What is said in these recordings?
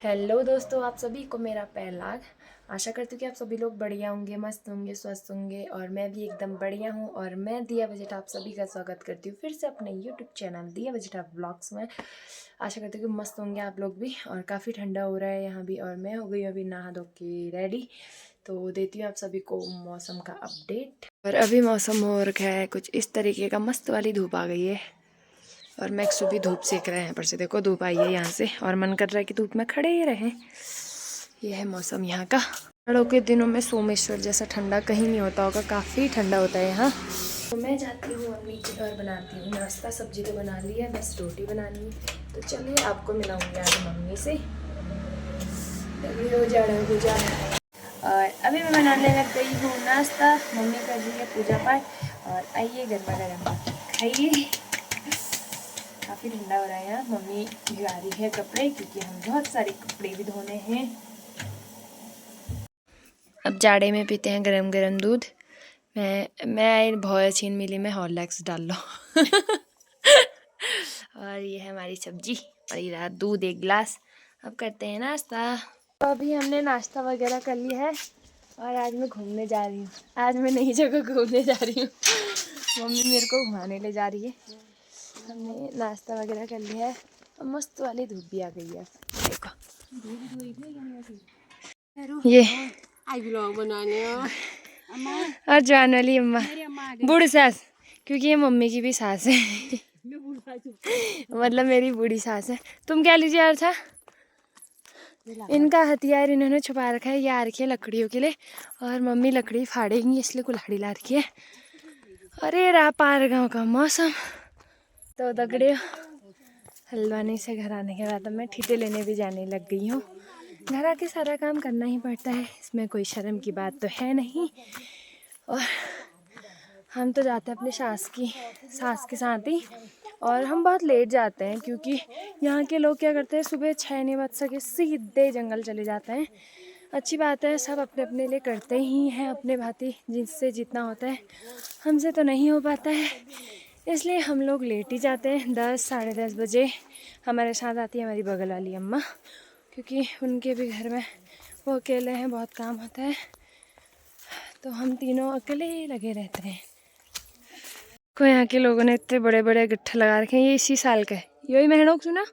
Hello दोस्तों, आप सभी को मेरा पहलाग। आशा करती हूँ कि आप सभी लोग बढ़िया होंगे, मस्त होंगे, स्वस्थ होंगे और मैं भी एकदम बढ़िया हूँ। और मैं दिया बजट आप सभी का स्वागत करती हूँ फिर से अपने यूट्यूब चैनल दिया बजट आप ब्लॉग्स में। आशा करती हूँ कि मस्त होंगे आप लोग भी। और काफ़ी ठंडा हो रहा है यहाँ भी और मैं हो गई अभी नहा धो के रेडी। तो देती हूँ आप सभी को मौसम का अपडेट। और अभी मौसम हो रखा है कुछ इस तरीके का, मस्त वाली धूप आ गई है और मैक्सू भी धूप सेक रहे हैं। पर से देखो धूप आई है यहाँ से और मन कर रहा है कि धूप में खड़े ही रहें। यह है मौसम यहाँ का। जाड़ों के दिनों में सोमेश्वर जैसा ठंडा कहीं नहीं होता होगा, काफ़ी ठंडा होता है यहाँ। तो मैं जाती हूँ मम्मी के घर, बनाती हूँ नाश्ता। सब्जी तो बना ली है, बस रोटी बनानी है। तो चलिए आपको मिलाऊंगी आज मम्मी से। हो जा रहा है। और अभी मैं बनाने लग गई हूँ नाश्ता। मम्मी कर रही है पूजा पाठ और आइए गर्मा गर्म खाइए। काफ़ी ठंडा हो रहा है यहाँ। मम्मी भिगा रही है कपड़े क्योंकि हम बहुत सारे कपड़े भी धोने हैं। अब जाड़े में पीते हैं गरम गरम दूध। मैं बहुत छीन मिली में हॉर्लिक्स डाल लो। और ये है हमारी सब्जी और ये रहा दूध 1 गिलास। अब करते हैं नाश्ता। तो अभी हमने नाश्ता वगैरह कर लिया है और आज मैं घूमने जा रही हूँ। आज मैं नई जगह घूमने जा रही हूँ। मम्मी मेरे को घुमाने ले जा रही है। हमने नाश्ता वगैरह कर लिया है और मस्त वाली धूप भी आ गई है। देखो ये और जवान वाली अम्मा, बूढ़ी सास, क्योंकि ये मम्मी की भी सास है। मतलब मेरी बूढ़ी सास है। तुम क्या लीजिए यार था? इनका हथियार इन्होंने छुपा रखा है, ये आ रखी है लकड़ियों के लिए और मम्मी लकड़ी फाड़ेंगी इसलिए कुल्हाड़ी ला रखी है। अरे रहा पार गाँव का मौसम। तो दगड़े हल्द्वानी से घर आने के बाद मैं ठीटे लेने भी जाने लग गई हूँ। घर आके सारा काम करना ही पड़ता है, इसमें कोई शर्म की बात तो है नहीं। और हम तो जाते हैं अपनी सास के साथ ही और हम बहुत लेट जाते हैं क्योंकि यहाँ के लोग क्या करते हैं, सुबह 6 नहीं बज सके सीधे जंगल चले जाते हैं। अच्छी बात है, सब अपने अपने लिए करते ही हैं अपने भांति जिससे जितना होता है। हमसे तो नहीं हो पाता है इसलिए हम लोग लेट ही जाते हैं। 10 साढ़े 10 बजे हमारे साथ आती है हमारी बगल वाली अम्मा, क्योंकि उनके भी घर में वो अकेले हैं, बहुत काम होता है तो हम तीनों अकेले ही लगे रहते हैं। को यहाँ के लोगों ने इतने बड़े बड़े गट्ठे लगा रखे हैं। ये इसी साल का है, यही महीनों को सुना,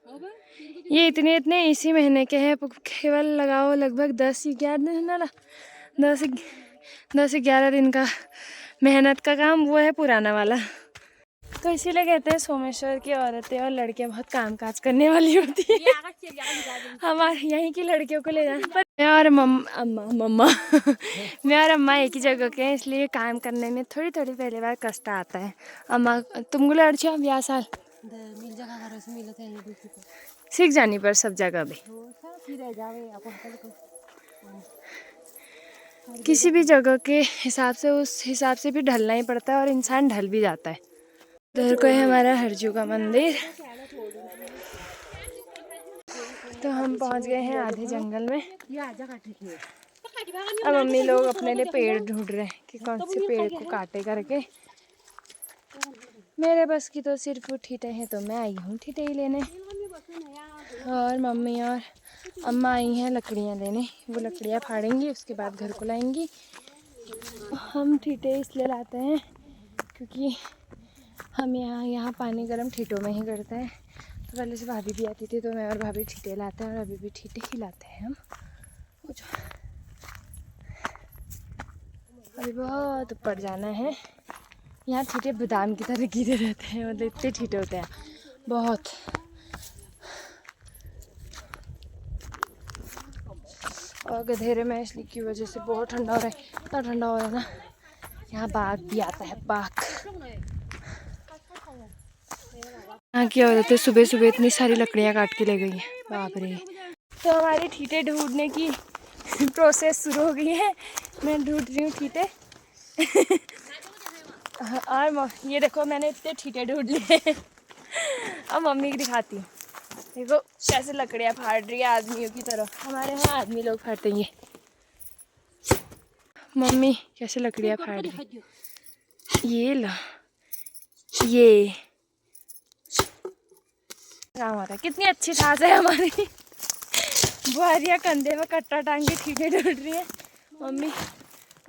ये इतने इसी महीने के हैं। केवल लगाओ लगभग 10-11 दिन का मेहनत का काम वो है पुराना वाला। तो इसीलिए कहते हैं सोमेश्वर की औरतें और लड़कियां बहुत कामकाज करने वाली होती है। हमारे यहीं की लड़कियों को ले जाना पर मैं और मम्मा मैं और अम्मा एक ही जगह के हैं इसलिए काम करने में थोड़ी पहली बार कष्ट आता है। अम्मा तुमको लड़छो ब्याह साल सीख जानी पर सब जगह भी किसी भी जगह के हिसाब से उस हिसाब से भी ढलना ही पड़ता है और इंसान ढल भी जाता है। उधर को है हमारा हरजू का मंदिर। तो हम पहुंच गए हैं आधे जंगल में। अब मम्मी लोग अपने लिए पेड़ ढूंढ रहे हैं कि कौन से पेड़ को काटे करके। मेरे बस की तो सिर्फ ठीटे हैं तो मैं आई हूँ ठीटे ही लेने। और मम्मी और अम्मा आई हैं लकड़ियाँ देने, वो लकड़ियाँ फाड़ेंगी उसके बाद घर को लाएंगी। हम ठीटे इसलिए लाते हैं क्योंकि हम यहाँ पानी गर्म ठीटों में ही करते हैं। तो पहले से भाभी भी आती थी तो मैं और भाभी ठीटे लाते हैं और अभी भी ठीटे ही लाते हैं हम। अभी बहुत ऊपर जाना है। यहाँ ठीटे बादाम की तरह गिरे रहते हैं, मतलब इतने ठीटे होते हैं बहुत। और गधेरे में इसलिए की वजह से बहुत ठंडा हो रहा है, इतना ठंडा हो रहा है ना। यहाँ बाघ भी आता है, बाघ। यहाँ की औरतें सुबह सुबह इतनी सारी लकड़ियाँ काट के ले गई हैं, बाप रे। तो हमारी ठीटे ढूंढने की प्रोसेस शुरू हो गई है। मैं ढूंढ रही हूँ ठीटे। और ये देखो मैंने इतने ठीटे ढूंढ लिए। अब मम्मी की दिखाती हूँ, देखो कैसे लकड़ियाँ फाड़ रही है आदमियों की तरह। हमारे यहाँ आदमी लोग फाड़ते हैं। मम्मी कैसे लकड़ियाँ फाड़ रही, ये लो, ये काम होता है। कितनी अच्छी सास है हमारी। बुआरियाँ कंधे में कट्टा टांग के ठीठे ढूंढ रही है। मम्मी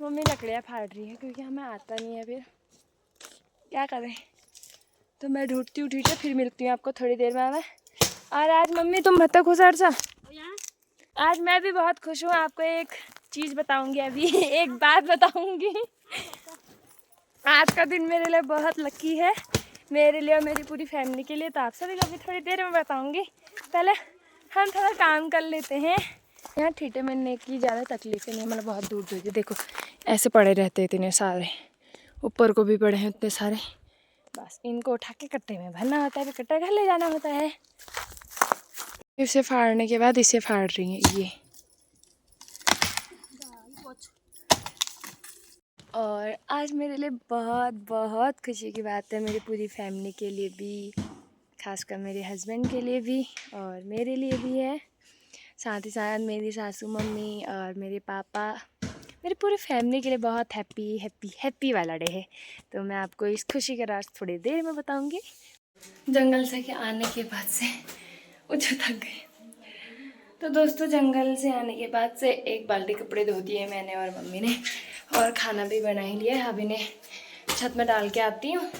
मम्मी लकड़ियाँ फाड़ रही है क्योंकि हमें आता नहीं है, फिर क्या करें। तो मैं ढूंढती हूँ ठीठे, फिर मिलती हूँ आपको थोड़ी देर में मैं। और आज मम्मी तुम मत खुश अर्चा, आज मैं भी बहुत खुश हूँ। आपको एक चीज़ बताऊंगी अभी एक बात बताऊंगी। आज का दिन मेरे लिए बहुत लकी है, मेरे लिए और मेरी पूरी फैमिली के लिए। तो आप सभी को अभी थोड़ी देर में बताऊंगी। पहले हम थोड़ा काम कर लेते हैं। यहाँ ठीठे मिलने की ज़्यादा तकलीफ़ें नहीं है, मतलब बहुत दूर दूर के देखो ऐसे पड़े रहते हैं इतने सारे, ऊपर को भी पड़े हैं इतने सारे। बस इनको उठा के कट्टे में भरना होता है, फिर कट्टा घर ले जाना होता है। इसे फाड़ने के बाद इसे फाड़ रही हैं ये। और आज मेरे लिए बहुत बहुत खुशी की बात है, मेरी पूरी फैमिली के लिए भी, खासकर मेरे हस्बैंड के लिए भी और मेरे लिए भी है। साथ ही साथ मेरी सासू मम्मी और मेरे पापा, मेरी पूरी फैमिली के लिए बहुत हैप्पी हैप्पी हैप्पी वाला डे है। तो मैं आपको इस खुशी का राज थोड़ी देर में बताऊंगी। जंगल से के आने के बाद से मुझे थक गए। तो दोस्तों जंगल से आने के बाद से एक बाल्टी कपड़े धो दिए मैंने और मम्मी ने, और खाना भी बना ही लिया है। अभी ने छत में डाल के आती हूँ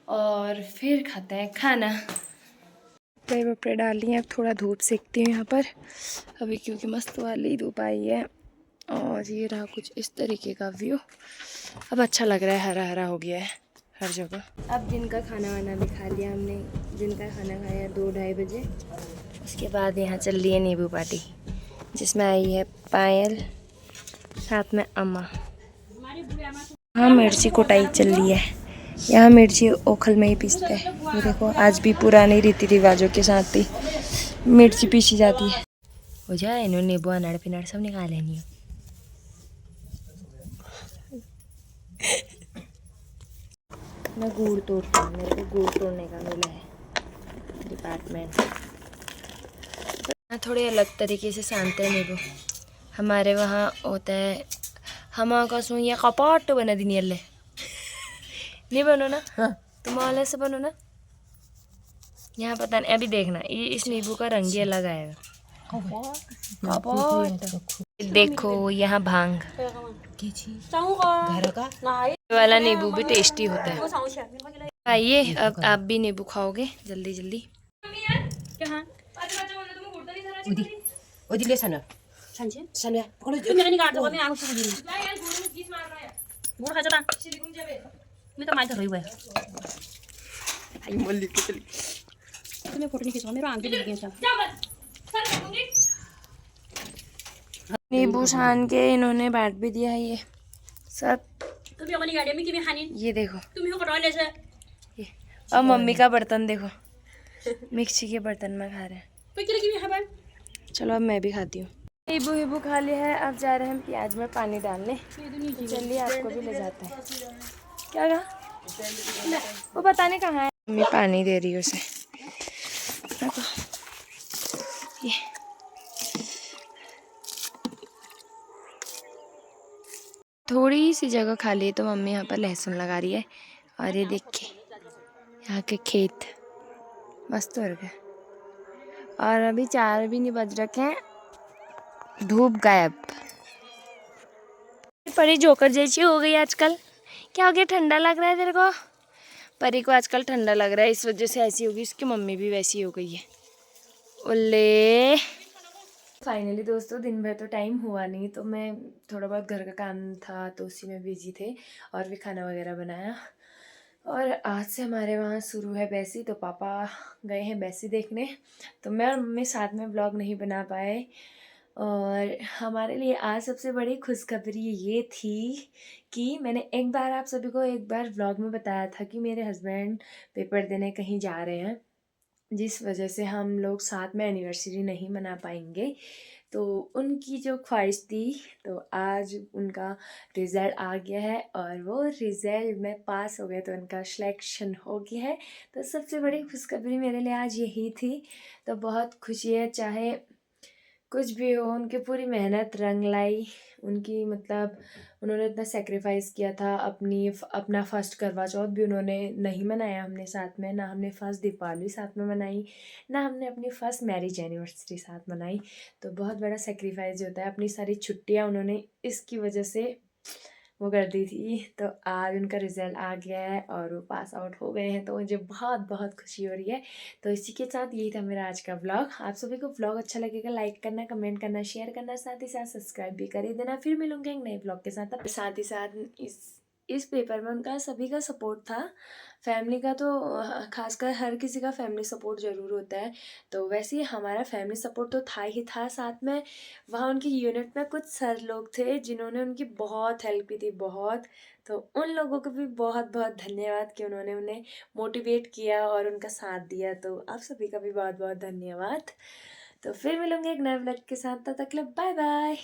और फिर खाते हैं खाना। कपड़े वपड़े डाल लिए, अब थोड़ा धूप सेकती हूँ यहाँ पर अभी, क्योंकि मस्त वाली धूप आई है। और ये रहा कुछ इस तरीके का व्यू। अब अच्छा लग रहा है, हरा हरा हो गया है हर जगह। अब दिन का खाना वाना भी खा लिया हमने, दिन का खाना खाया 2-2:30 बजे। उसके बाद यहाँ चल रही है नींबू पार्टी, जिसमें आई है पायल, साथ में अम्मा। हाँ मिर्ची कुटाई चल रही है, यहाँ मिर्ची ओखल में ही पीसते हैं। ये देखो आज भी पुराने रीति रिवाजों के साथ ही मिर्ची पीसी जाती है। हो जाए इन्होंने नींबू अनाड़ पिनाड़ सब निकाल लेनी है। मैं गुड़ तोड़ती हूँ, मेरे को गुड़ तोड़ने का मिला है डिपार्टमेंट। थोड़े अलग तरीके से सानते हैं नींबू। हमारे वहाँ होता है हमा का सुइया कपाट बना दी नहीं नहीं बनो ना। हाँ। तुम वाले से बनो ना। यहाँ पता नहीं, अभी देखना ये इस नींबू का रंग ही अलग आएगा। देखो यहाँ भांग घर का वाला नींबू भी टेस्टी होता है। आइए अब आप भी नींबू खाओगे जल्दी जल्दी। नींबू छान के इन्होंने बांट भी दिया है ये सब। ये देखो ये, और मम्मी का बर्तन देखो, मिक्सी के बर्तन में खा रहे हैं। चलो अब मैं भी खाती हूँ। नींबू वीबू खा लिया है, अब जा रहे हैं हम प्याज में पानी डालने। चलिए आपको भी ले जाते हैं। क्या कहा वो बताने कहाँ है। मम्मी पानी दे रही है उसे। ये थोड़ी सी जगह खाली है तो मम्मी यहाँ पर लहसुन लगा रही है। और ये देखिए यहाँ के खेत मस्त हो गए। और अभी 4 भी नहीं बज रखे हैं, धूप गायब। परी जोकर जैसी हो गई आजकल। क्या हो गया, ठंडा लग रहा है तेरे को? परी को आजकल ठंडा लग रहा है, इस वजह से ऐसी होगी। इसकी मम्मी भी वैसी हो गई है। ओले फाइनली दोस्तों दिन भर तो टाइम हुआ नहीं, तो मैं थोड़ा बहुत घर का काम था तो उसी में बिजी थे और भी खाना वगैरह बनाया। और आज से हमारे वहाँ शुरू है बैसी, तो पापा गए हैं बैसी देखने, तो मैं और मम्मी साथ में ब्लॉग नहीं बना पाए। और हमारे लिए आज सबसे बड़ी खुशखबरी ये थी कि मैंने एक बार आप सभी को एक बार व्लॉग में बताया था कि मेरे हस्बैंड पेपर देने कहीं जा रहे हैं, जिस वजह से हम लोग साथ में एनिवर्सरी नहीं मना पाएंगे। तो उनकी जो ख्वाहिश थी, तो आज उनका रिज़ल्ट आ गया है और वो रिज़ल्ट में पास हो गए, तो उनका सिलेक्शन हो गया है। तो सबसे बड़ी खुशखबरी मेरे लिए आज यही थी, तो बहुत खुशी है। चाहे कुछ भी हो, उनकी पूरी मेहनत रंग लाई। उनकी मतलब उन्होंने इतना सेक्रीफाइस किया था। अपना फर्स्ट करवा चौथ भी उन्होंने नहीं मनाया हमने साथ में, ना हमने फर्स्ट दीपावली साथ में मनाई, ना हमने अपनी फर्स्ट मैरिज एनिवर्सरी साथ मनाई। तो बहुत बड़ा सेक्रीफाइस होता है। अपनी सारी छुट्टियां उन्होंने इसकी वजह से वो कर दी थी। तो आज उनका रिजल्ट आ गया है और वो पास आउट हो गए हैं, तो मुझे बहुत बहुत खुशी हो रही है। तो इसी के साथ यही था मेरा आज का व्लॉग। आप सभी को व्लॉग अच्छा लगेगा, लाइक करना, कमेंट करना, शेयर करना, साथ ही साथ सब्सक्राइब भी कर ही देना। फिर मिलूंगे एक नए व्लॉग के साथ। साथ ही साथ इस पेपर में उनका सभी का सपोर्ट था। फैमिली का तो खासकर हर किसी का फैमिली सपोर्ट ज़रूर होता है। तो वैसे ही हमारा फैमिली सपोर्ट तो था ही था, साथ में वहाँ उनकी यूनिट में कुछ सर लोग थे जिन्होंने उनकी बहुत हेल्प की थी, बहुत। तो उन लोगों को भी बहुत बहुत धन्यवाद कि उन्होंने उन्हें मोटिवेट किया और उनका साथ दिया। तो आप सभी का भी बहुत बहुत धन्यवाद। तो फिर मिलूंगे एक नए व्लॉग के साथ, तब तक के लिए बाय बाय।